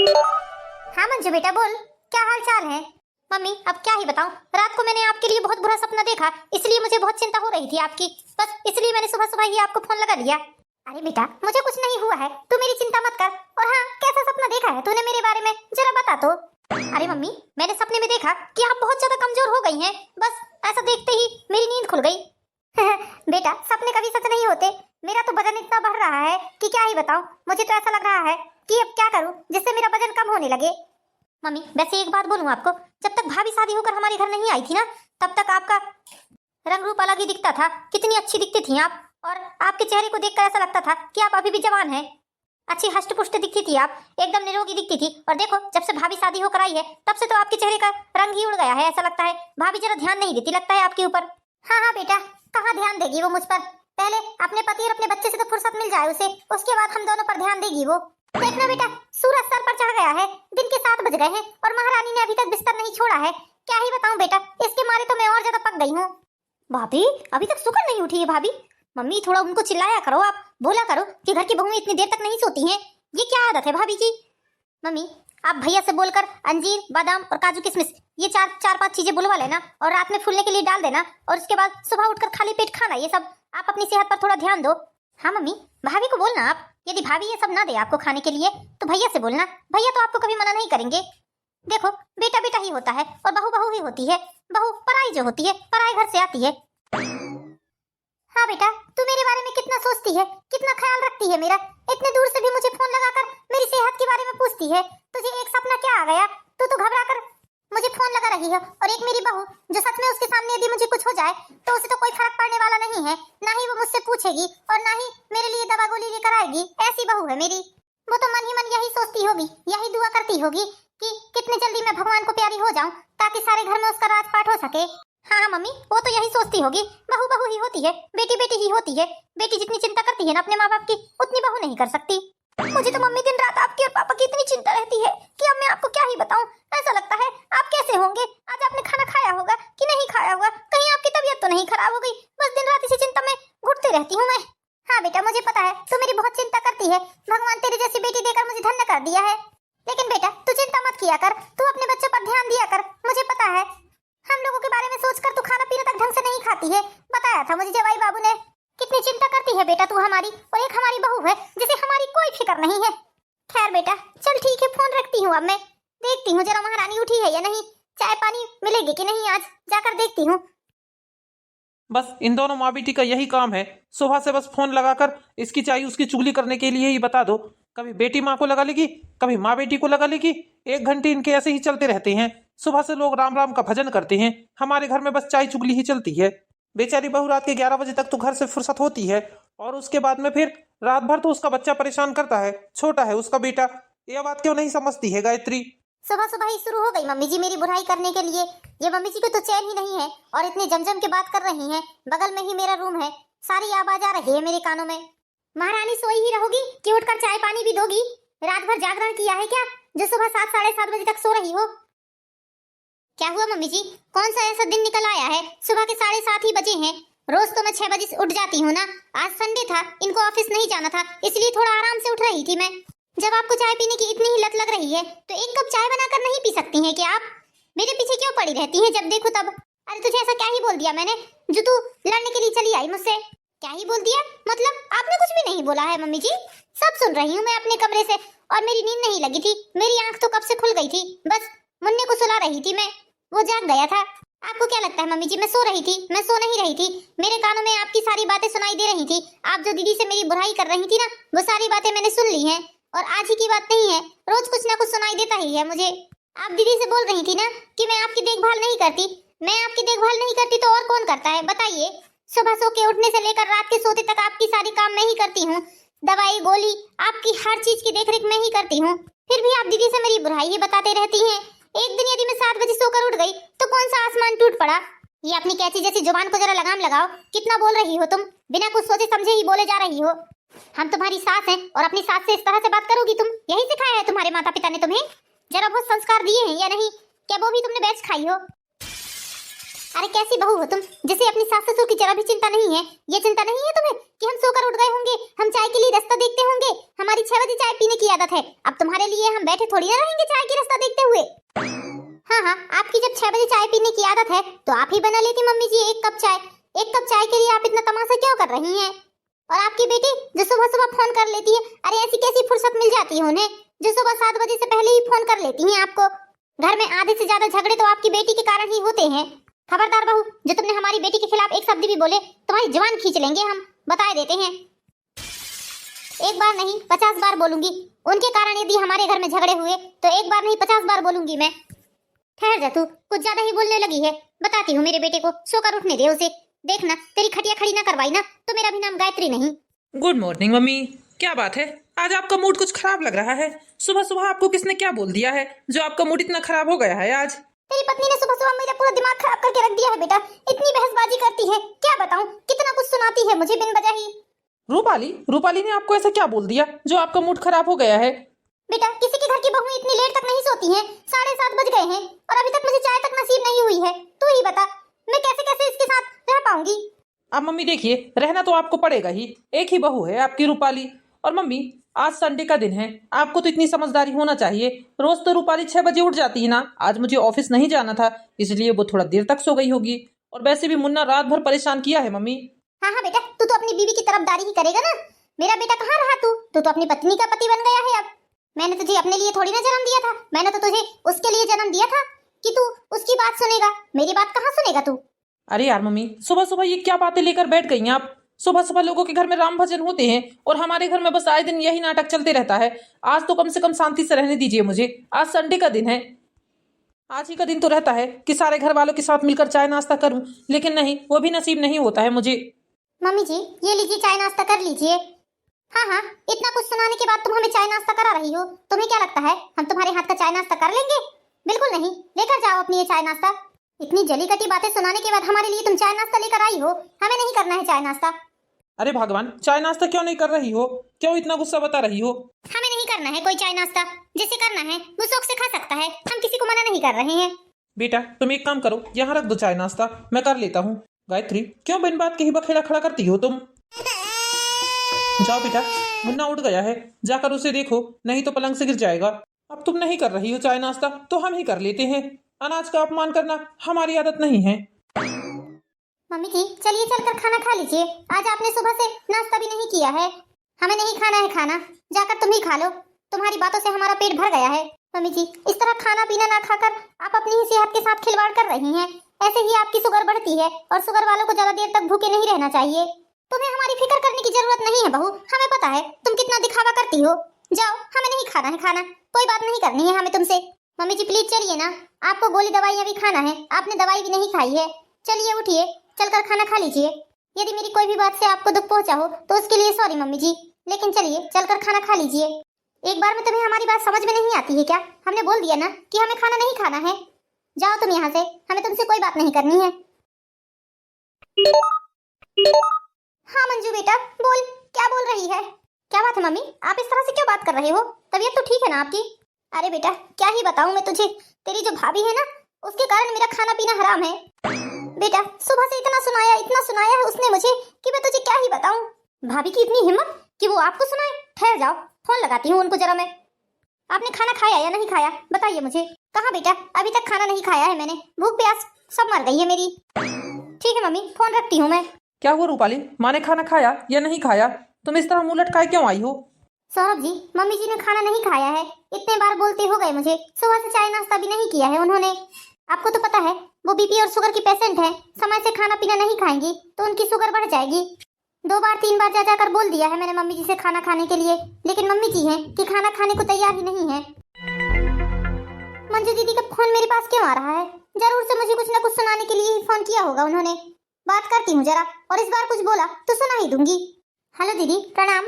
हाँ मंजू बेटा बोल, क्या हाल चाल है? मम्मी अब क्या ही बताऊं, रात को मैंने आपके लिए बहुत बुरा सपना देखा, इसलिए मुझे बहुत चिंता हो रही थी आपकी। बस इसलिए मैंने सुबह सुबह ही आपको फोन लगा दिया। अरे बेटा मुझे कुछ नहीं हुआ है, तू मेरी चिंता मत कर। और हाँ, कैसा सपना देखा है तूने मेरे बारे में, जरा बता तो। अरे मम्मी मैंने सपने में देखा कि आप बहुत ज्यादा कमजोर हो गई हैं। बस ऐसा देखते ही मेरी नींद खुल गई। बेटा सपने कभी सच नहीं होते। मेरा तो वजन इतना बढ़ रहा है कि क्या ही बताऊं। मुझे तो ऐसा लग रहा है कि अब क्या करूं जिससे मेरा वजन कम होने लगे। मम्मी वैसे एक बात बोलूं आपको, जब तक भाभी शादी होकर हमारे घर नहीं आई थी ना, तब तक आपका रंग रूप अलग ही दिखता था। कितनी अच्छी दिखती थी आप, और आपके चेहरे को देखकर ऐसा लगता था कि आप अभी भी जवान हैं। अच्छी हष्ट पुष्ट दिखती थी आप, एकदम निरोगी दिखती थी। और देखो जब से भाभी शादी होकर आई है तब से तो आपके चेहरे का रंग ही उड़ गया है। ऐसा लगता है भाभी जरा ध्यान नहीं देती लगता है आपके ऊपर। हाँ हाँ बेटा, कहाँ ध्यान देगी वो मुझ पर। पहले अपने पति और अपने बच्चे से तो फुर्सत मिल जाए उसे, उसके बाद हम दोनों पर ध्यान देगी वो। देखना बेटा, सूरज सर पर चढ़ गया है, दिन के 7 बज गए हैं और महारानी ने अभी तक बिस्तर नहीं छोड़ा है। क्या ही बताऊं बेटा, इसके मारे तो मैं और ज्यादा पक गई हूँ। भाभी अभी तक सुकर नहीं उठी है भाभी। मम्मी थोड़ा उनको चिल्लाया करो, आप बोला करो कि घर की बहुएं इतनी देर तक नहीं सोती हैं। ये क्या आदत है भाभी की? मम्मी आप भैया से बोलकर अंजीर बादाम और काजू किशमिश ये चार पांच चीजें बुलवा लेना और रात में फूलने के लिए डाल देना, और उसके बाद सुबह उठकर खाली पेट खाना। ये सब आप अपनी सेहत पर थोड़ा ध्यान दो। हाँ मम्मी, भाभी को बोलना आप, यदि भाभी ये सब ना दे आपको खाने के लिए तो भैया से बोलना, भैया तो आपको कभी मना नहीं करेंगे। देखो बेटा बेटा ही होता है और बहू बहू ही होती है। बहू पराई जो होती है पराए घर से आती है। हाँ बेटा, तू मेरे बारे में कितना सोचती है, कितना ख्याल रखती है मेरा। इतने दूर से भी मुझे फोन लगाकर मेरी सेहत के बारे में पूछती है। तुझे एक सपना क्या आ गया, तू तो घबरा कर मुझे फोन लगा रही है। और एक मेरी बहू जो सच में उसके सामने यदि मुझे कुछ हो जाए तो उसे तो कोई फर्क पड़ने वाला नहीं है, ना ही वो मुझसे पूछेगी और ना ही मेरे लिए दवा गोली लेकर आएगी। ऐसी बहू है मेरी। वो तो मन ही मन यही सोचती होगी, यही दुआ करती होगी कि कितनी जल्दी मैं भगवान को प्यारी हो जाऊं ताकि सारे घर में उसका राजपाट हो सके। हाँ मम्मी, वो तो यही सोचती होगी। बहू बहू ही होती है, बेटी बेटी ही होती है। बेटी जितनी चिंता करती है ना अपने माँ बाप की, उतनी बहू नहीं कर सकती। मुझे तो मम्मी दिन रात आपकी और पापा की इतनी चिंता रहती है कि अब मैं आपको क्या ही बताऊं। ऐसा लगता है आप कैसे होंगे, आज आपने खाना खाया होगा कि नहीं खाया होगा, कहीं आपकी तबीयत तो नहीं खराब हो गई। बस दिन रात इसी चिंता में घुटती रहती हूँ मैं। हाँ बेटा मुझे पता है तू मेरी बहुत चिंता करती है। भगवान तेरी जैसी बेटी देकर मुझे धन्य कर दिया है। लेकिन बेटा तू चिंता मत किया कर, तू अपने बच्चों पर ध्यान दिया कर। मुझे पता है हम लोगों के बारे में सोचकर तू खाना पीना तक ढंग से नहीं खाती है। बताया था मुझे जवाई बाबू ने। कितनी चिंता करती है बेटा तू हमारी, और एक हमारी बहू है जिसे हमारी कोई फिक्र नहीं है। खैर बेटा चल ठीक है, फोन रखती हूँ। अब मैं देखती हूँ जरा महारानी उठी है या नहीं, चाय पानी मिलेगी कि नहीं, आज जाकर देखती हूँ। बस इन दोनों माँ बेटी का यही काम है, सुबह से बस फोन लगाकर इसकी चाय उसकी चुगली करने के लिए ही बता दो। कभी बेटी माँ को लगा लेगी, कभी माँ बेटी को लगा लेगी। 1 घंटे इनके ऐसे ही चलते रहते हैं। सुबह से लोग राम राम का भजन करते हैं, हमारे घर में बस चाय चुगली ही चलती है। बेचारी बहू रात के 11 बजे तक तो घर से फुर्सत होती है, और उसके बाद में फिर रात भर तो उसका बच्चा परेशान करता है, छोटा है उसका बेटा। यह बात क्यों नहीं समझती है गायत्री? सुबह सुबह ही शुरू हो गई मम्मी जी मेरी बुराई करने के लिए। ये मम्मी जी को तो चैन ही नहीं है, और इतने जमजम के बात कर रही हैं। बगल में ही मेरा रूम है, सारी आवाज आ रही है मेरे कानों में। महारानी सोई ही रहोगी कि उठकर चाय पानी भी दोगी? रात भर जागरण किया है क्या, जो सुबह 7 साढ़े 7 बजे तक सो रही हो? क्या हुआ मम्मी जी, कौन सा ऐसा दिन निकल आया है? सुबह के 7:30 ही बजे हैं। रोज तो मैं 6 बजे से उठ जाती हूँ ना। आज संडे था, इनको ऑफिस नहीं जाना था, इसलिए थोड़ा आराम से उठ रही थी मैं। जब आपको चाय पीने की इतनी ही लत लग रही है तो 1 कप चाय बनाकर नहीं पी सकती हैं क्या आप? मेरे पीछे क्यों पड़ी रहती हैं जब देखो तब? अरे तुझे ऐसा क्या ही बोल दिया मैंने जो तू लड़ने के लिए चली आई मुझसे? क्या ही बोल दिया मतलब? आपने कुछ भी नहीं बोला है मम्मी जी, सब सुन रही हूँ मैं अपने कमरे से। और मेरी नींद नहीं लगी थी, मेरी आंख तो कब से खुल गई थी। बस मुन्ने को सुला रही थी मैं, वो जाग गया था। आपको क्या लगता है मम्मी जी मैं सो रही थी? मैं सो नहीं रही थी, मेरे कानों में आपकी सारी बातें सुनाई दे रही थी। आप जो दीदी से मेरी बुराई कर रही थी ना, वो सारी बातें मैंने सुन ली हैं। और आज ही की बात नहीं है, रोज कुछ ना कुछ सुनाई देता ही है मुझे। आप दीदी से बोल रही थी ना कि मैं आपकी देखभाल नहीं करती। मैं आपकी देखभाल नहीं करती तो और कौन करता है बताइए? सुबह सो के उठने से लेकर रात के सोते तक आपकी सारी काम मैं ही करती हूँ। दवाई गोली आपकी हर चीज की देखरेख मैं ही करती हूँ। फिर भी आप दीदी से मेरी बुराई ही बताते रहती हैं। एक दिन यदि मैं 7 बजे सोकर उठ गई तो कौन सा आसमान टूट पड़ा? ये अपनी कैची जैसी जुबान को जरा लगाम लगाओ। कितना बोल रही हो तुम, बिना कुछ सोचे समझे ही बोले जा रही हो। हम तुम्हारी सास हैं और अपनी सास से इस तरह से बात करोगी तुम? यही सिखाया है तुम्हारे माता पिता ने तुम्हें? जरा बहुत संस्कार दिए हैं या नहीं? क्या वो भी तुमने बैच खाई हो? अरे कैसी बहू हो तुम, जैसे अपनी सास ससुर की जरा भी चिंता नहीं है। ये चिंता नहीं है तुम्हें कि हम सोकर उठ गए होंगे, हम चाय के लिए रास्ता देखते होंगे। हमारी 6 बजे चाय पीने की आदत है, अब तुम्हारे लिए हम बैठे थोड़ी ना रहेंगे चाय की रास्ता देखते हुए। हाँ हाँ, आपकी जब 6 बजे चाय पीने की आदत है तो आप ही बना लेती मम्मी जी एक कप चाय। एक कप चाय के लिए आप इतना तमाशा क्यों कर रही हैं? और आपकी बेटी जो सुबह सुबह फोन कर लेती है, अरे ऐसी कैसी फुर्सत मिल जाती है उन्हें जो सुबह 7 बजे से पहले ही फोन कर लेती हैं आपको। घर में आधे से ज्यादा झगड़े तो आपकी बेटी के कारण ही होते हैं। खबरदार बहू, जो तुमने हमारी बेटी के खिलाफ एक शब्द भी बोले तुम्हारी जुबान खींच लेंगे हम, बता देते हैं। एक बार नहीं 50 बार बोलूंगी। उनके कारण यदि हमारे घर में झगड़े हुए तो एक बार नहीं 50 बार बोलूंगी मैं। ठहर जा, तू कुछ ज्यादा ही बोलने लगी है। बताती हूँ मेरे बेटे को, सोकर उठने दे उसे। देखना तेरी खटिया खड़ी ना करवाई ना तो मेरा भी नाम गायत्री नहीं। Good morning mummy. क्या बात है, आज आपका मूड कुछ खराब लग रहा है। सुबह सुबह आपको किसने क्या बोल दिया है जो आपका मूड इतना खराब हो गया है आज? तेरी पत्नी ने सुबह सुबह मेरा पूरा दिमाग खराब करके रख दिया है बेटा। इतनी बहसबाजी करती है, क्या बताऊं, कितना कुछ सुनाती है मुझे बिन वजह ही। रूपाली ने आपको ऐसा क्या बोल दिया जो आपका मूड खराब हो गया है? बेटा किसी के घर की बहू इतनी लेट तक नहीं सोती है। 7:30 बज गए हैं और अभी तक मुझे चाय तक नसीब नहीं हुई है। तू ही बता मैं कैसे कैसे इसके साथ रह पाऊंगी। अब मम्मी देखिए, रहना तो आपको पड़ेगा ही। एक ही बहू है आपकी रूपाली। और मम्मी आज संडे का दिन है, आपको तो इतनी समझदारी होना चाहिए। रोज तो रूपाली 6 बजे उठ जाती है ना। आज मुझे ऑफिस नहीं जाना था इसलिए वो थोड़ा देर तक सो गई होगी। और वैसे भी मुन्ना रात भर परेशान किया है मम्मी। हाँ हाँ बेटा, तू तो अपनी बीवी की तरफदारी ही करेगा ना। मेरा बेटा कहाँ रहा तू तो अपनी पत्नी का पति बन गया है अब। मैंने तुझे अपने लिए थोड़ी ना जन्म दिया था, मैंने तो तुझे उसके लिए जन्म दिया था कि तू उसकी बात सुनेगा, मेरी बात कहाँ सुनेगा तू। अरे यार मम्मी, सुबह सुबह ये क्या बातें लेकर बैठ गई हैं आप? सुबह सुबह लोगों के घर में राम भजन होते हैं और हमारे घर में बस आए दिन यही नाटक चलते रहता है। आज तो कम से कम शांति से रहने दीजिए मुझे। आज संडे का दिन है, आज ही का दिन तो रहता है कि सारे घर वालों के साथ मिलकर चाय नाश्ता करूं, लेकिन नहीं, वो भी नसीब नहीं होता है मुझे। मम्मी जी ये लीजिए चाय नाश्ता कर लीजिए। हाँ हाँ, इतना कुछ सुनाने के बाद तुम हमें चाय नाश्ता करा रही हो, तुम्हें क्या लगता है हम तुम्हारे हाथ का चाय नाश्ता कर लेंगे? बिल्कुल नहीं, लेकर जाओ अपनी ये चाय नाश्ता। इतनी जली कटी बातें सुनाने के बाद हमारे लिए तुम चाय नाश्ता लेकर आई हो, हमें नहीं करना है चाय नाश्ता। अरे भगवान, चाय नाश्ता क्यों नहीं कर रही हो? क्यों इतना गुस्सा बता रही हो? हमें नहीं करना है कोई चाय नाश्ता, जिसे करना है वो शौक से खा सकता है, हम किसी को मना नहीं कर रहे हैं। बेटा तुम एक काम करो, यहाँ रख दो चाय नाश्ता, मैं कर लेता हूँ। गायत्री, क्यों बिन बात के ही बखेड़ा खड़ा करती हो तुम? जाओ बेटा, मुन्ना उठ गया है, जाकर उसे देखो, नहीं तो पलंग से गिर जाएगा। अब तुम नहीं कर रही हो चाय नाश्ता तो हम ही कर लेते हैं। अनाज का अपमान करना हमारी आदत नहीं है। मम्मी जी चलिए चलकर खाना खा लीजिए, आज आपने सुबह से नाश्ता भी नहीं किया है। हमें नहीं खाना है खाना, जाकर तुम ही खा लो, तुम्हारी बातों से हमारा पेट भर गया है। मम्मी जी इस तरह खाना पीना ना खाकर आप अपनी ही सेहत के साथ खिलवाड़ कर रही हैं। ऐसे ही आपकी शुगर बढ़ती है और शुगर वालों को ज्यादा देर तक भूखे नहीं रहना चाहिए। तुम्हें हमारी फिक्र करने की जरूरत नहीं है बहू, हमें पता है तुम कितना दिखावा करती हो। जाओ, हमें नहीं खाना है खाना, कोई बात नहीं करनी है हमें तुमसे। मम्मी जी प्लीज चलिए ना, आपको गोली दवाइयाँ भी खाना है, आपने दवाई भी नहीं खाई है। चलिए उठिए, चलकर खाना खा लीजिए। यदि मेरी कोई भी बात से आपको दुख पहुंचा हो तो उसके लिए सॉरी मम्मी जी, लेकिन चलिए चलकर खाना खा लीजिए। एक बार में तुम्हें हमारी बात समझ में नहीं आती है क्या? हमने बोल दिया ना कि हमें खाना नहीं खाना है। जाओ तुम यहाँ से, हमें तुमसे कोई बात नहीं करनी है। हाँ मंजू बेटा बोल, क्या बोल रही है? क्या बात है मम्मी, आप इस तरह से क्यों बात कर रहे हो? तबीयत तो ठीक है ना आपकी? अरे बेटा क्या ही बताऊं मैं तुझे, तेरी जो भाभी है ना उसके कारण मेरा खाना पीना हराम है। बेटा सुबह से इतना सुनाया है उसने मुझे कि मैं तुझे क्या ही बताऊं। भाभी की इतनी हिम्मत कि वो आपको सुनाए। ठहर जाओ, फोन लगाती हूँ उनको जरा मैं। आपने खाना खाया या नहीं खाया बताइए मुझे। कहाँ बेटा, अभी तक खाना नहीं खाया है मैंने, भूख प्यास सब मर गई है मेरी। ठीक है मम्मी, फोन रखती हूँ मैं। क्या हुआ रूपाली, माँ ने खाना खाया या नहीं खाया? तुम इस तरह मुंह लटकाए क्यों आई हो? सौरभ जी मम्मी जी ने खाना नहीं खाया है, इतने बार बोलते हो गए मुझे। सुबह से चाय नाश्ता भी नहीं किया है उन्होंने। आपको तो पता है वो बीपी और शुगर की पेशेंट है, समय से खाना पीना नहीं खाएंगी तो उनकी शुगर बढ़ जाएगी। 2 बार 3 बार जा जाकर बोल दिया है मैंने मम्मी जी से खाना खाने के लिए, लेकिन मम्मी जी हैं कि खाना खाने को तैयार ही नहीं है। मंजू दीदी का फोन मेरे पास क्यों आ रहा है? जरूर से मुझे कुछ न कुछ सुनाने के लिए ही फोन किया होगा उन्होंने। बात करती हूँ जरा, और इस बार कुछ बोला तो सुना ही दूंगी। हेलो दीदी प्रणाम,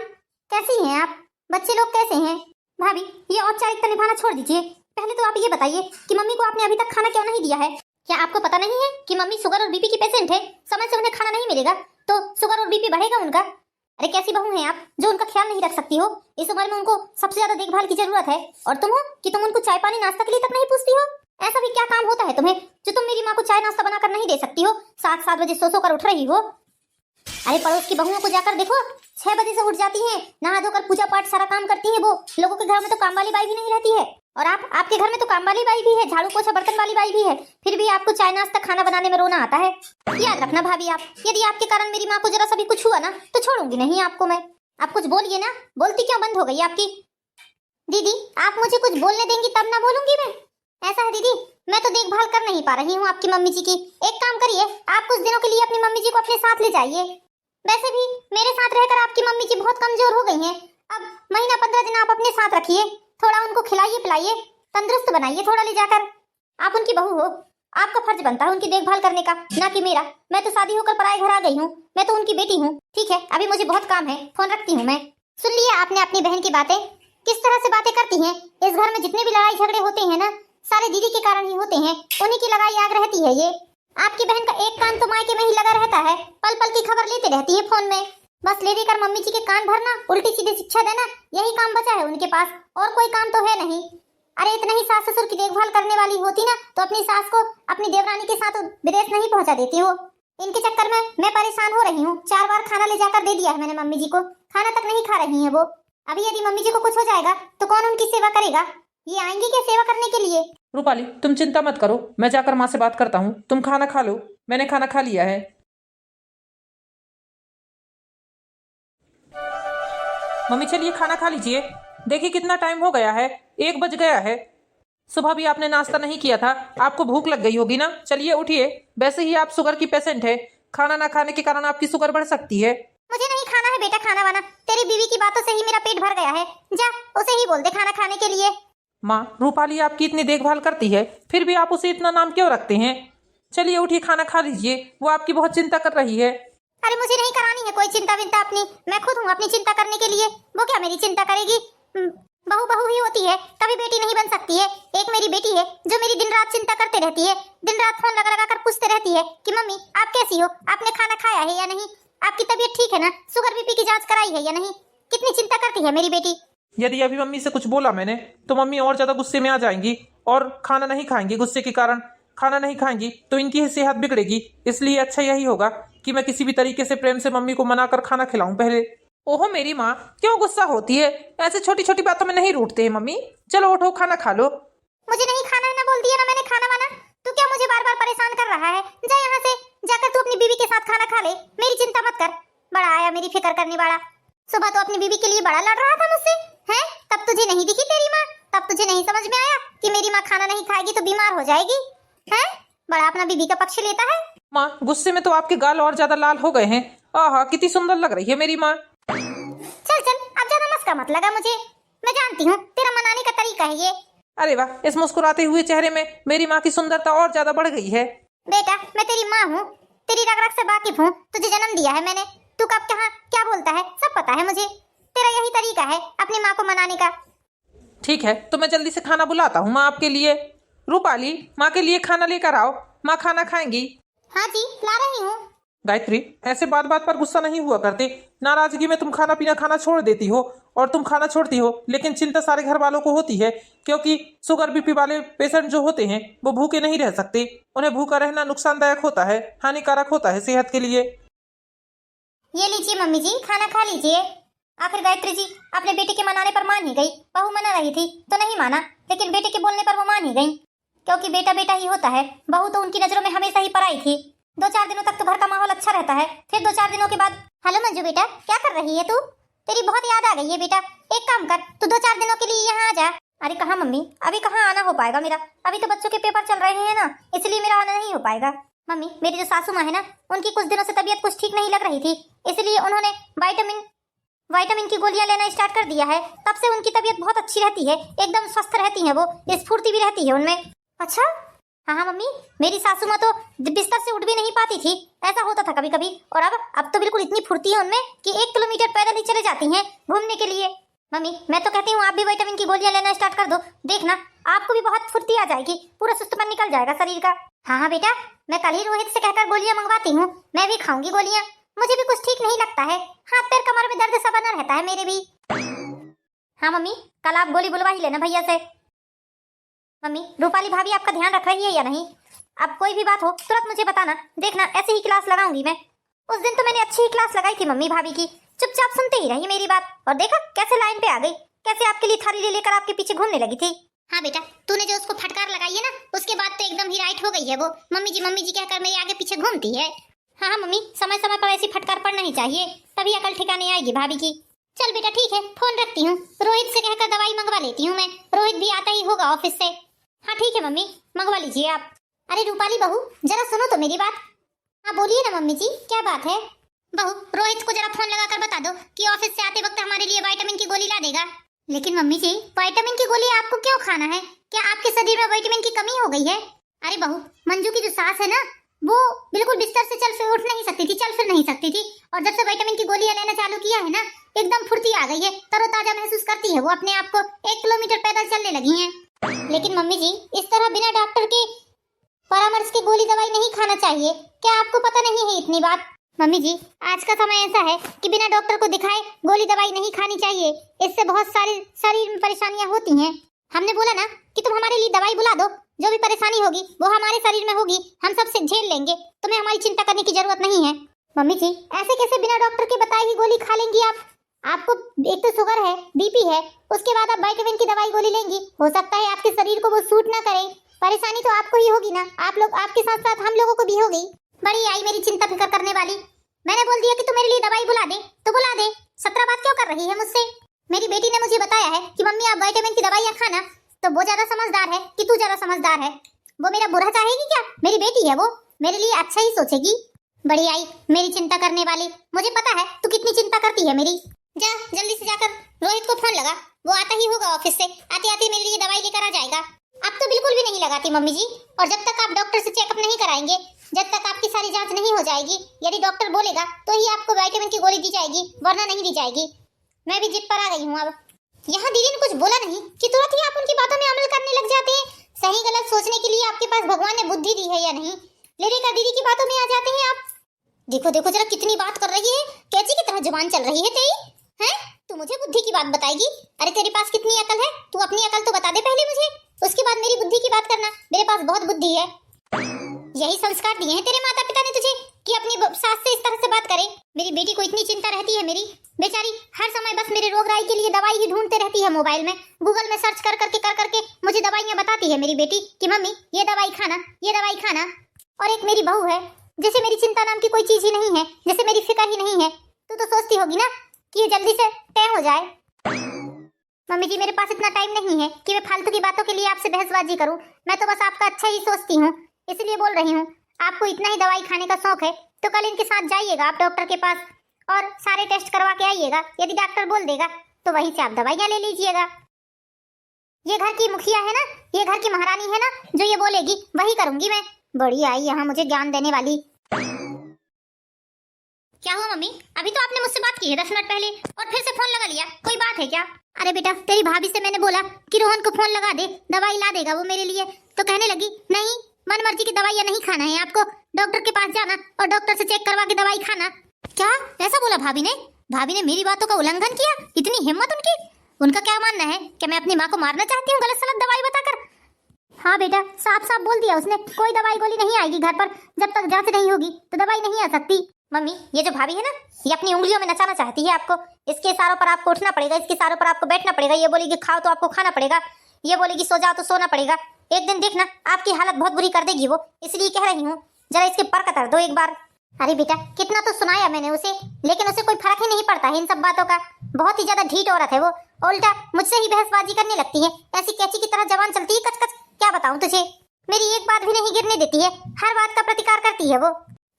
कैसी हैं आप? बच्चे लोग कैसे हैं? भाभी ये औपचारिकता निभाना छोड़ दीजिए, पहले तो आप ये बताइए कि मम्मी को आपने अभी तक खाना क्यों नहीं दिया है? क्या आपको पता नहीं है कि मम्मी शुगर और बीपी की पेशेंट है, समय से उन्हें खाना नहीं मिलेगा तो शुगर और बीपी बढ़ेगा उनका। अरे कैसी बहू हैं आप जो उनका ख्याल नहीं रख सकती हो? इस उम्र में उनको सबसे ज्यादा देखभाल की जरूरत है, और तुम हो कि तुम उनको चाय पानी नाश्ता के लिए तक नहीं पूछती हो। ऐसा भी क्या काम होता है तुम्हें जो तुम मेरी माँ को चाय नाश्ता बनाकर नहीं दे सकती हो? 7-7 बजे सो कर उठ रही हो। अरे पड़ोस की बहुओं को जाकर देखो, 6 बजे से उठ जाती हैं, नहा धोकर पूजा पाठ सारा काम करती है वो। लोगों के घर में तो काम वाली बाई भी नहीं रहती है, और आपके घर में तो काम वाली बाई भी है, झाड़ू पोछा बर्तन वाली बाई भी है, फिर भी आपको चाय नाश्ता खाना बनाने में रोना आता है। याद रखना भाभी, आप यदि आपके कारण मेरी माँ को जरा सा भी कुछ हुआ ना तो छोड़ूंगी नहीं आपको मैं। आप कुछ बोलिए ना, बोलती क्यों बंद हो गई आपकी? दीदी आप मुझे कुछ बोलने देंगी तब ना बोलूंगी मैं। ऐसा है दीदी, मैं तो देखभाल कर नहीं पा रही हूँ आपकी मम्मी जी की। एक काम करिए, आप कुछ दिनों के लिए अपनी मम्मी जी को अपने साथ ले जाइए। वैसे भी मेरे साथ रहकर आपकी मम्मी जी बहुत कमजोर हो गई हैं। अब महीना 15 दिन आप अपने साथ रखिए, थोड़ा उनको खिलाइए पिलाइए, तंदुरुस्त बनाइए थोड़ा ले जाकर। आप उनकी बहू हो, आपका फर्ज बनता है उनकी देखभाल करने का, ना कि मेरा। मैं तो शादी होकर पराए घर आ गई हूँ, मैं तो उनकी बेटी हूँ। ठीक है, अभी मुझे बहुत काम है, फोन रखती हूँ मैं। सुन लिया आपने अपनी बहन की बातें, किस तरह से बातें करती हैं। इस घर में जितने भी लड़ाई झगड़े होते हैं ना, सारे दीदी के कारण ही होते हैं, उन्हीं की लगाई आग रहती है ये। आपकी बहन का एक कान तो मायके में ही लगा रहता है, पल पल की खबर लेते रहती है फोन में। बस ले देकर मम्मी जी के कान भरना, उल्टी सीधी शिक्षा देना, यही काम बचा है उनके पास, और कोई काम तो है नहीं। अरे इतना ही सास ससुर की देखभाल करने वाली होती ना तो अपनी सास को अपनी देवरानी के साथ विदेश नहीं पहुंचा देती वो। इनके चक्कर में मैं परेशान हो रही हूँ। 4 बार खाना ले जाकर दे दिया है मैंने मम्मी जी को, खाना तक नहीं खा रही है वो। अभी यदि मम्मी जी को कुछ हो जाएगा तो कौन उनकी सेवा करेगा? ये आएंगी क्या सेवा करने के लिए? रूपाली तुम चिंता मत करो, मैं जाकर माँ से बात करता हूँ। तुम खाना खा लो, मैंने खाना खा लिया है। मम्मी चलिए खाना खा लीजिए, देखिए कितना टाइम हो गया है, 1 बज गया है। सुबह भी आपने नाश्ता नहीं किया था, आपको भूख लग गई होगी ना। चलिए उठिए, वैसे ही आप शुगर की पेशेंट है, खाना ना खाने के कारण आपकी शुगर बढ़ सकती है। मुझे नहीं खाना है बेटा खाना वाना, तेरी बीवी की बातों से ही मेरा पेट भर गया है। जा उसे ही बोल दे खाना खाने के लिए। माँ रूपाली आपकी इतनी देखभाल करती है, फिर भी आप उसे इतना नाम क्यों रखते हैं? चलिए उठिए खाना खा लीजिए, वो आपकी बहुत चिंता कर रही है। अरे मुझे नहीं करानी है कोई चिंता विंता अपनी, मैं खुद हूँ अपनी चिंता करने के लिए। वो क्या मेरी चिंता करेगी? बहू बहू ही होती है, कभी बेटी नहीं बन सकती है। एक मेरी बेटी है जो मेरी दिन रात चिंता करते रहती है, दिन रात फोन लगा लगा कर पूछते रहती है कि मम्मी आप कैसी हो, आपने खाना खाया है या नहीं, आपकी तबीयत ठीक है ना, शुगर बीपी की जांच कराई है या नहीं। कितनी चिंता करती है मेरी बेटी। यदि अभी मम्मी से कुछ बोला मैंने तो मम्मी और ज्यादा गुस्से में आ जाएंगी और खाना नहीं खाएंगी। गुस्से के कारण खाना नहीं खाएंगी तो इनकी ही सेहत बिगड़ेगी। इसलिए अच्छा यही होगा कि मैं किसी भी तरीके से प्रेम से मम्मी को मनाकर खाना खिलाऊं पहले। ओहो मेरी माँ क्यों गुस्सा होती है, ऐसे छोटी छोटी बातों में नहीं रूठते हैं मम्मी। चलो उठो खाना खा लो। मुझे नहीं खाना है ना, बोल दिया ना मैंने खाना वाना। तू क्या मुझे बार बार परेशान कर रहा है? जा यहाँ से, जाकर तू अपनी बीवी के साथ खाना खा ले, मेरी चिंता मत कर। बड़ा आया मेरी फिक्र करने वाला। सुबह तो अपनी बीवी के लिए बड़ा लड़ रहा था मुझसे, हैं? तब तुझे नहीं दिखी तेरी माँ, तब तुझे नहीं समझ में आया कि मेरी माँ खाना नहीं खाएगी तो बीमार हो जाएगी, हैं? बड़ा अपना बीवी का पक्ष लेता है। माँ गुस्से में तो आपके गाल और ज्यादा लाल हो गए हैं। आहा कितनी सुंदर लग रही है मेरी माँ। चल चल अब ज्यादा मस्का मत लगा मुझे, मैं जानती हूँ तेरा मनाने का तरीका है ये। अरे वाह, इस मुस्कुराते हुए चेहरे में मेरी माँ की सुंदरता और ज्यादा बढ़ गई है। बेटा मैं तेरी माँ हूँ, तेरी रग रग से वाकिफ हूँ, तुझे जन्म दिया है मैंने। तू कब कहाँ क्या बोलता है सब पता है मुझे। तेरा यही तरीका है अपनी माँ को मनाने का। ठीक है तो मैं जल्दी से खाना बुलाता हूँ माँ आपके लिए। रूपाली माँ के लिए खाना लेकर आओ, माँ खाना खाएंगी। हाँ जी ला रही हूँ। गायत्री ऐसे बात बात पर गुस्सा नहीं हुआ करते। नाराजगी में तुम खाना पीना खाना छोड़ देती हो और तुम खाना छोड़ती हो, लेकिन चिंता सारे घर वालों को होती है, क्योंकि शुगर बीपी वाले पेशेंट जो होते हैं वो भूखे नहीं रह सकते। उन्हें भूखा रहना नुकसानदायक होता है, हानिकारक होता है सेहत के लिए। ये लीजिए मम्मी जी खाना खा लीजिए। आखिर गायत्री जी अपने बेटे के मनाने पर मान ही गई। बहू मना रही थी तो नहीं माना, लेकिन बेटे के बोलने पर वो मान ही गई, क्योंकि बेटा बेटा ही होता है। बहू तो उनकी नजरों में हमेशा ही पराई थी। 2-4 दिनों तक तो घर का माहौल अच्छा रहता है, फिर 2-4 दिनों के बाद। हेलो मंजू बेटा क्या कर रही है तू? तेरी बहुत याद आ गई है बेटा, एक काम कर तू 2-4 दिनों के लिए यहाँ आ जा। अरे कहाँ मम्मी, अभी कहाँ आना हो पाएगा मेरा, अभी तो बच्चों के पेपर चल रहे हैं ना, इसलिए मेरा आना नहीं हो पाएगा। मम्मी मेरी जो सासू माँ है ना, उनकी कुछ दिनों से तबीयत कुछ ठीक नहीं लग रही थी, इसलिए उन्होंने विटामिन की गोलियां लेना स्टार्ट कर दिया है। तब से उनकी तबीयत बहुत अच्छी रहती है, एकदम स्वस्थ रहती है वो, स्फूर्ति भी रहती है उनमें। अच्छा हाँ हाँ मम्मी, मेरी सासू माँ तो बिस्तर से उठ भी नहीं पाती थी, ऐसा होता था कभी कभी, और अब तो बिल्कुल इतनी फुर्ती है उनमें कि 1 किलोमीटर पैदल ही चले जाती हैं घूमने के लिए। मम्मी मैं तो कहती हूँ आप भी विटामिन की गोलियां लेना स्टार्ट कर दो, देखना आपको भी बहुत फुर्ती आ जाएगी, पूरा सुस्तपन निकल जाएगा शरीर का। हाँ हाँ बेटा मैं कल ही रोहित से कहकर गोलियां मंगवाती हूँ, मैं भी खाऊंगी गोलियां। मुझे भी कुछ ठीक नहीं लगता है, हाथ पैर कमर में दर्द सा बना रहता है मेरे भी। हाँ मम्मी कल आप गोली बुलवा ही लेना भैया से। मम्मी, रूपाली भाभी आपका ध्यान रख रही है या नहीं? अब कोई भी बात हो तुरंत मुझे बताना, देखना ऐसे ही क्लास लगाऊंगी मैं। उस दिन तो मैंने अच्छी ही क्लास लगाई थी मम्मी भाभी की, चुपचाप सुनते ही रही मेरी बात, और देखा कैसे लाइन पे आ गई, कैसे आपके लिए थाली ले लेकर आपके पीछे घूमने लगी थी। हाँ बेटा, तूने जो उसको फटकार लगाई है ना, उसके बाद तो एकदम ही राइट हो गई है वो। मम्मी जी कहकर मेरे आगे पीछे घूमती है। हाँ हाँ मम्मी, समय समय पर ऐसी फटकार पड़ना ही चाहिए, तभी अकल ठिकाने आएगी भाभी की। चल बेटा ठीक है, फोन रखती हूँ, रोहित से कहकर दवाई मंगवा लेती हूँ मैं, रोहित भी आता ही होगा ऑफिस से। हाँ ठीक है मम्मी, मंगवा लीजिए आप। अरे रूपाली बहू, जरा सुनो तो मेरी बात। हाँ बोलिए ना मम्मी जी, क्या बात है? बहू, रोहित को जरा फोन लगाकर बता दो कि ऑफिस से आते वक्त हमारे लिए विटामिन की गोली ला देगा। लेकिन मम्मी जी, विटामिन की गोली आपको क्यों खाना है? क्या आपके शरीर में विटामिन की कमी हो गई है? अरे बहू, मंजू की जो सास है ना, वो बिल्कुल बिस्तर से चल फिर उठ नहीं सकती थी, चल फिर नहीं सकती थी, और जब से विटामिन की गोलियां लेना चालू किया है ना, एकदम फुर्ती आ गई है, तरोताजा महसूस करती है वो अपने आप को, 1 किलोमीटर पैदल चलने लगी हैं। लेकिन मम्मी जी, इस तरह बिना डॉक्टर के परामर्श की गोली दवाई नहीं खाना चाहिए, क्या आपको पता नहीं है इतनी बात? मम्मी जी, आज का समय ऐसा है कि बिना डॉक्टर को दिखाए गोली दवाई नहीं खानी चाहिए, इससे बहुत सारी शरीर में परेशानियां होती हैं। हमने बोला ना कि तुम हमारे लिए दवाई बुला दो, जो भी परेशानी होगी वो हमारे शरीर में होगी, हम सबसे झेल लेंगे, तुम्हें हमारी चिंता करने की जरूरत नहीं है। मम्मी जी, ऐसे कैसे बिना डॉक्टर के बताई हुई गोली खा लेंगी आप? आपको एक तो शुगर है, बीपी है, उसके बाद आप विटामिन की दवाई गोली लेंगी, हो सकता है आपके शरीर को वो सूट ना करे, परेशानी तो आपको ही होगी ना, आप लोग, आपके साथ साथ हम लोगों को भी होगी। बड़ी आई मेरी चिंता फिक्र करने वाली। मैंने बोल दिया कि तू मेरे लिए दवाई बुला दे तो बुला दे, 17 बात क्यों कर रही है मुझसे? मेरी बेटी ने मुझे बताया है कि मम्मी आप विटामिन की दवाइयाँ खाना, तो वो ज्यादा समझदार है कि तू ज्यादा समझदार है? वो मेरा बुरा चाहेगी क्या? मेरी बेटी है वो, मेरे लिए अच्छा ही सोचेगी। बड़ी आई मेरी चिंता करने वाली, मुझे पता है तू कितनी चिंता करती है मेरी। जा जल्दी से जाकर रोहित को फोन लगा, वो आता ही होगा ऑफिस से, आते आते मेरे लिए दवाई लेकर आ जाएगा। अब तो बिल्कुल भी नहीं लगाती मम्मी जी, और जब तक आप डॉक्टर से चेकअप नहीं कराएंगे, जब तक आपकी सारी जांच नहीं हो जाएगी, यदि डॉक्टर बोलेगा तो ही आपको विटामिन की गोली दी जाएगी, वरना नहीं दी जाएगी। मैं भी जिद पर आ गई हूँ अब। यहाँ दीदी ने कुछ बोला नहीं कि तुरंत ही आप उनकी बातों में अमल करने लग जाते हैं। सही गलत सोचने के लिए आपके पास भगवान ने बुद्धि दी है या नहीं? ले लेकर दीदी की बातों में आ जाते हैं आप। देखो देखो जरा कितनी बात कर रही है, कैची की तरह जुबान चल रही है तेरी, हैं? तू मुझे बुद्धि की बात बताएगी? अरे तेरे पास कितनी अकल है, तू अपनी अकल तो बता दे पहले मुझे, उसके बाद मेरी बुद्धि की बात करना। मेरे पास बहुत बुद्धि है, यही संस्कार दिए हैं तेरे माता पिता ने तुझे कि अपनी सास से इस तरह से बात करे। मेरी बेटी को इतनी चिंता रहती है मेरी, बेचारी हर समय बस मेरे रोगराई के लिए दवाई ही ढूंढते रहती है, मोबाइल में गूगल में सर्च कर करके मुझे दवाइयां बताती है मेरी बेटी कि मम्मी ये दवाई खाना, ये दवाई खाना। और एक मेरी बहू है, जैसे मेरी चिंता नाम की कोई चीज ही नहीं है, जैसे मेरी फिक्र ही नहीं है। तू तो सोचती होगी ना कि ये जल्दी से तय हो जाए। मम्मी जी, मेरे पास इतना टाइम नहीं है कि मैं फालतू की बातों के लिए आपसे बहसबाजी करूं, मैं तो बस आपका अच्छा ही सोचती हूँ, इसलिए बोल रही हूँ। आपको इतना ही दवाई खाने का शौक है तो कल इनके साथ जाइएगा आप डॉक्टर के पास और सारे टेस्ट करवा के आइएगा। यदि डॉक्टर बोल देगा तो वहीं से आप दवाइयाँ ले लीजिएगा। ये घर की मुखिया है ना, ये घर की महारानी है ना, जो ये बोलेगी वही करूंगी मैं। बड़ी आई यहाँ मुझे ज्ञान देने वाली। क्या हुआ मम्मी? अभी तो आपने मुझसे बात की है 10 मिनट पहले और फिर से फोन लगा लिया, कोई बात है क्या? अरे बेटा, तेरी भाभी से मैंने बोला कि रोहन को फोन लगा दे, दवाई ला देगा वो मेरे लिए, तो कहने लगी नहीं, मन मर्जी की दवाइयाँ नहीं खाना है आपको, डॉक्टर के पास जाना और डॉक्टर से चेक करवा के दवाई खाना। क्या ऐसा बोला भाभी ने? भाभी ने मेरी बातों का उल्लंघन किया? इतनी हिम्मत उनकी? उनका क्या मानना है कि मैं अपनी माँ को मारना चाहती हूँ गलत सलत दवाई बताकर? हाँ बेटा, साफ साफ बोल दिया उसने, कोई दवाई गोली नहीं आएगी घर पर, जब तक जांच नहीं होगी तो दवाई नहीं आ सकती। मम्मी, ये जो भाभी है ना, ये अपनी उंगलियों में नचाना चाहती है आपको। इसके इशारों पर आपको उठना पड़ेगा, इसके इशारों पर आपको बैठना पड़ेगा। ये बोलेगी खाओ तो आपको खाना पड़ेगा, ये बोलेगी सो जाओ तो सोना पड़ेगा। एक दिन देखना आपकी हालत बहुत बुरी कर देगी वो, इसलिए कह रही हूँ जरा इसके पर कतर दो एक बार। अरे बेटा, कितना तो सुनाया मैंने उसे, लेकिन उसे कोई फर्क ही नहीं पड़ता है इन सब बातों का। बहुत ही ज्यादा ढीठ औरत है वो, उल्टा मुझसे ही बहसबाजी करने लगती है, ऐसी कैची की तरह जबान चलती है कच कच। क्या बताऊं तुझे, मेरी एक बात भी नहीं गिरने देती है, हर बात का प्रतिकार करती है वो।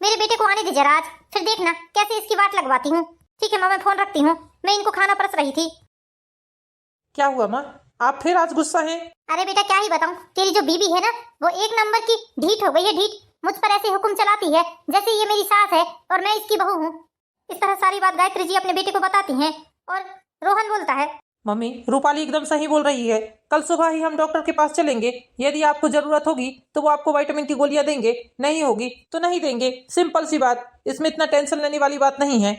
मेरे बेटे को आने दे जरा आज, फिर देखना कैसे इसकी वाट लगवाती हूँ। ठीक है माँ, मैं फोन रखती हूँ, मैं इनको खाना परस रही थी। क्या हुआ माँ, आप फिर आज गुस्सा हैं? अरे बेटा क्या ही बताऊं, तेरी जो बीबी है ना, वो एक नंबर की ढीठ हो गई है, ढीठ। मुझ पर ऐसे हुक्म चलाती है जैसे ये मेरी सास है और मैं इसकी बहू हूँ। इस तरह सारी बात गायत्री जी अपने बेटे को बताती हैं और रोहन बोलता है। मम्मी, रूपाली एकदम सही बोल रही है, कल सुबह ही हम डॉक्टर के पास चलेंगे, यदि आपको जरूरत होगी तो वो आपको विटामिन की गोलियां देंगे, नहीं होगी तो नहीं देंगे, सिंपल सी बात, इसमें इतना टेंशन लेने वाली बात नहीं है।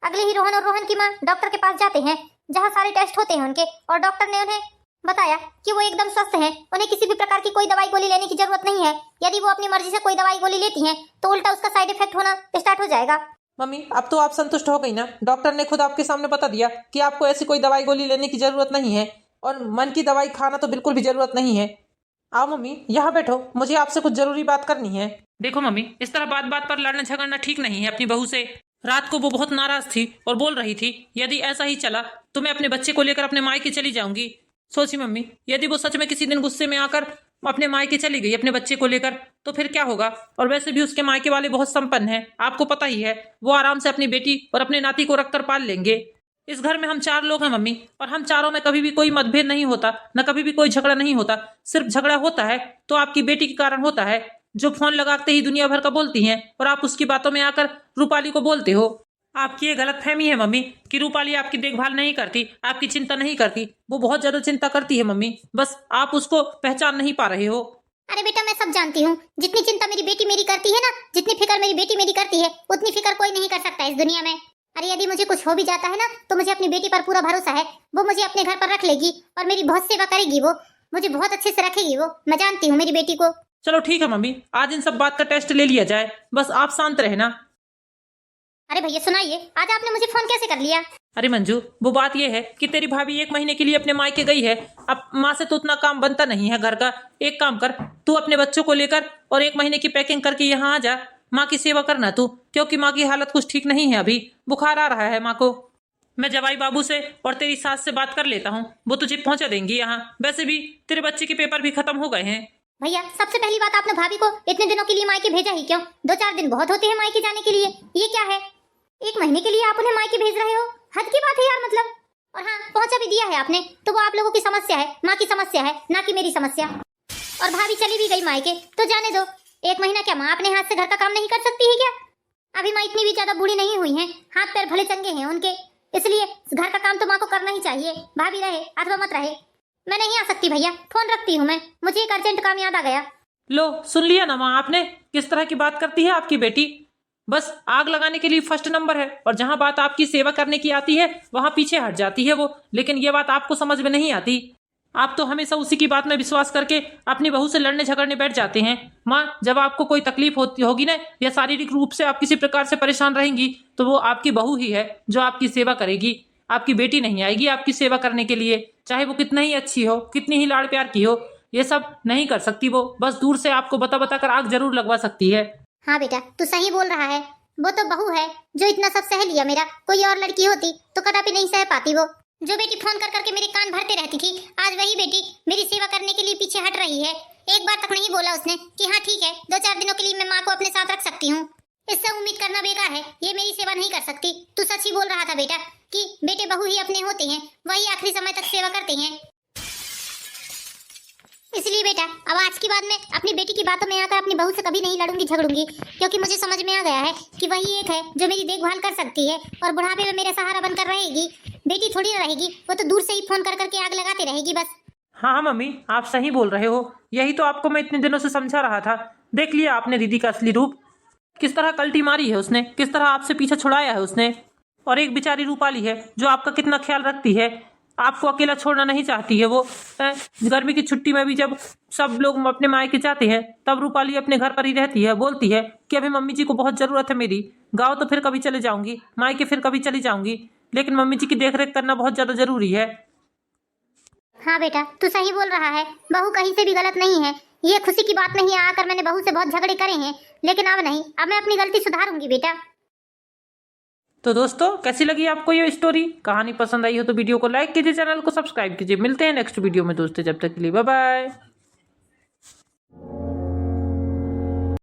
अगले ही रोहन और रोहन की माँ डॉक्टर के पास जाते हैं, जहाँ सारे टेस्ट होते हैं उनके, और डॉक्टर ने उन्हें बताया कि वो एकदम स्वस्थ हैं, उन्हें किसी भी प्रकार की कोई दवाई गोली लेने की जरूरत नहीं है। यदि वो अपनी मर्जी से कोई दवाई गोली लेती हैं तो उल्टा उसका साइड इफेक्ट होना स्टार्ट हो जाएगा। मम्मी अब तो आप संतुष्ट हो गई ना? डॉक्टर ने खुद आपके सामने बता दिया कि आपको ऐसी कोई दवाई गोली लेने की जरूरत नहीं है और मन की दवाई खाना तो बिल्कुल भी जरूरत नहीं है। आओ मम्मी यहाँ बैठो, मुझे आपसे कुछ जरूरी बात करनी है। देखो मम्मी, इस तरह बात बात पर लड़ना झगड़ना ठीक नहीं है अपनी बहू से। रात को वो बहुत नाराज थी और बोल रही थी यदि ऐसा ही चला तो मैं अपने बच्चे को लेकर अपने मायके चली जाऊंगी। सोची मम्मी, यदि वो सच में किसी दिन गुस्से में आकर अपने मायके चली गई अपने बच्चे को लेकर तो फिर क्या होगा? और वैसे भी उसके मायके वाले बहुत संपन्न हैं, आपको पता ही है। वो आराम से अपनी बेटी और अपने नाती को रखकर पाल लेंगे। इस घर में हम 4 लोग हैं मम्मी, और हम चारों में कभी भी कोई मतभेद नहीं होता, न कभी भी कोई झगड़ा नहीं होता। सिर्फ झगड़ा होता है तो आपकी बेटी के कारण होता है, जो फोन लगाते ही दुनिया भर का बोलती हैं और आप उसकी बातों में आकर रूपाली को बोलते हो। आपकी ये गलतफहमी है मम्मी कि रूपाली आपकी देखभाल नहीं करती, आपकी चिंता नहीं करती। वो बहुत ज्यादा चिंता करती है मम्मी, बस आप उसको पहचान नहीं पा रहे हो। अरे बेटा, मैं सब जानती हूँ। जितनी चिंता मेरी बेटी मेरी करती है ना, जितनी फिक्र मेरी बेटी मेरी करती है, उतनी फिक्र कोई नहीं कर सकता इस दुनिया में। अरे यदि मुझे कुछ हो भी जाता है ना तो मुझे अपनी बेटी पर पूरा भरोसा है। वो मुझे अपने घर पर रख लेगी और मेरी बहुत सेवा करेगी। वो मुझे बहुत अच्छे से रखेगी। वो मैं जानती हूँ मेरी बेटी को। चलो ठीक है मम्मी, आज इन सब बात का टेस्ट ले लिया जाए, बस आप शांत रहना। अरे भैया सुनाइए, आज आपने मुझे फोन कैसे कर लिया? अरे मंजू, वो बात ये है कि तेरी भाभी 1 महीने के लिए अपने मायके गई है। अब माँ से तो उतना काम बनता नहीं है घर का। एक काम कर, तू अपने बच्चों को लेकर और 1 महीने की पैकिंग करके यहाँ आ जा। माँ की सेवा करना तू, क्योंकि माँ की हालत कुछ ठीक नहीं है। अभी बुखार आ रहा है माँ को। मैं जवाई बाबू से और तेरी सास से बात कर लेता हूँ, वो तुझे पहुंचा देंगी यहाँ। वैसे भी तेरे बच्चे के पेपर भी खत्म हो गए हैं। भैया सबसे पहली बात, आपने भाभी को इतने दिनों के लिए मायके भेजा ही क्यों? 2-4 दिन बहुत होते हैं मायके जाने के लिए। ये क्या है, 1 महीने के लिए आप उन्हें मायके भेज रहे हो? हद की बात है यार, मतलब। और हाँ, पहुंचा भी दिया है आपने तो वो आप लोगों की समस्या है, माँ की समस्या है, ना कि मेरी समस्या। और भाभी चली भी गई मायके तो जाने दो। 1 महीना क्या माँ अपने हाथ से घर का काम नहीं कर सकती है क्या? अभी माँ इतनी भी ज्यादा बूढ़ी नहीं हुई है, हाथ पैर भले चंगे हैं उनके, इसलिए घर का काम तो माँ को करना ही चाहिए। भाभी रहे अथवा मत रहे, मैं नहीं आ सकती भैया, फोन रखती हूँ मैं। मुझे एक अर्जेंट काम याद आ गया। लो सुन लिया ना माँ आपने, किस तरह की बात करती है आपकी बेटी। बस आग लगाने के लिए फर्स्ट नंबर है, और जहां बात आपकी सेवा करने की आती है वहां पीछे हट जाती है वो। लेकिन ये बात आपको समझ में नहीं आती। आप तो हमेशा उसी की बात में विश्वास करके अपनी बहू से लड़ने झगड़ने बैठ जाते हैं। माँ, जब आपको कोई तकलीफ होती होगी ना, या शारीरिक रूप से आप किसी प्रकार से परेशान रहेंगी, तो वो आपकी बहू ही है जो आपकी सेवा करेगी। आपकी बेटी नहीं आएगी आपकी सेवा करने के लिए, चाहे वो कितना ही अच्छी हो, कितनी ही लाड़ प्यार की हो। ये सब नहीं कर सकती वो, बस दूर से आपको बता बता कर आग जरूर लगवा सकती है। हाँ बेटा, तू सही बोल रहा है। वो तो बहू है जो इतना सब सह लिया मेरा। कोई और लड़की होती तो कदापि नहीं सह पाती। वो जो बेटी फोन कर करके मेरे कान भरते रहती थी, आज वही बेटी मेरी सेवा करने के लिए पीछे हट रही है। एक बार तक नहीं बोला उसने कि हाँ ठीक है, 2-4 दिनों के लिए मैं माँ को अपने साथ रख सकती हूँ। इससे उम्मीद करना बेकार है, ये मेरी सेवा नहीं कर सकती। तू सच ही बोल रहा था बेटा कि बेटे बहू ही अपने होते हैं, वही आखिरी समय तक सेवा करते हैं। इसलिए बेटा अब आज के बाद मैं अपनी बेटी की बातों में आकर अपनी बहू से कभी नहीं लड़ूंगी झगड़ूंगी, क्योंकि मुझे समझ में आ गया है कि वही एक है जो मेरी देखभाल कर सकती है और बुढ़ापे में मेरा सहारा बनकर रहेगी। बेटी थोड़ी ना रहेगी, वो तो दूर से ही फोन कर करके आग लगाती रहेगी बस। हाँ मम्मी, आप सही बोल रहे हो। यही तो आपको मैं इतने दिनों से समझा रहा था। देख लिया आपने दीदी का असली रूप, किस तरह कल्टी मारी है उसने, किस तरह आपसे पीछे छुड़ाया है उसने। और एक बेचारी रूपाली है जो आपका कितना ख्याल रखती है, आपको अकेला छोड़ना नहीं चाहती है वो। गर्मी की छुट्टी में भी जब सब लोग अपने मायके जाते हैं तब रूपाली अपने घर पर ही रहती है, बोलती है कि अभी मम्मी जी को बहुत जरूरत है मेरी। गाँव तो फिर कभी चले जाऊंगी, मायके फिर कभी चली जाऊंगी, लेकिन मम्मी जी की देखरेख करना बहुत ज्यादा जरूरी है। हाँ बेटा, तू सही बोल रहा है। बहू कहीं से भी गलत नहीं है। ये खुशी की बात नहीं है, आकर मैंने बहू से बहुत झगड़े करे हैं, लेकिन अब नहीं, अब मैं अपनी गलती सुधारूंगी बेटा। तो दोस्तों, कैसी लगी आपको ये स्टोरी? कहानी पसंद आई हो तो वीडियो को लाइक कीजिए, चैनल को सब्सक्राइब कीजिए। मिलते हैं नेक्स्ट वीडियो में दोस्तों, जब तक के लिए बाय बाय।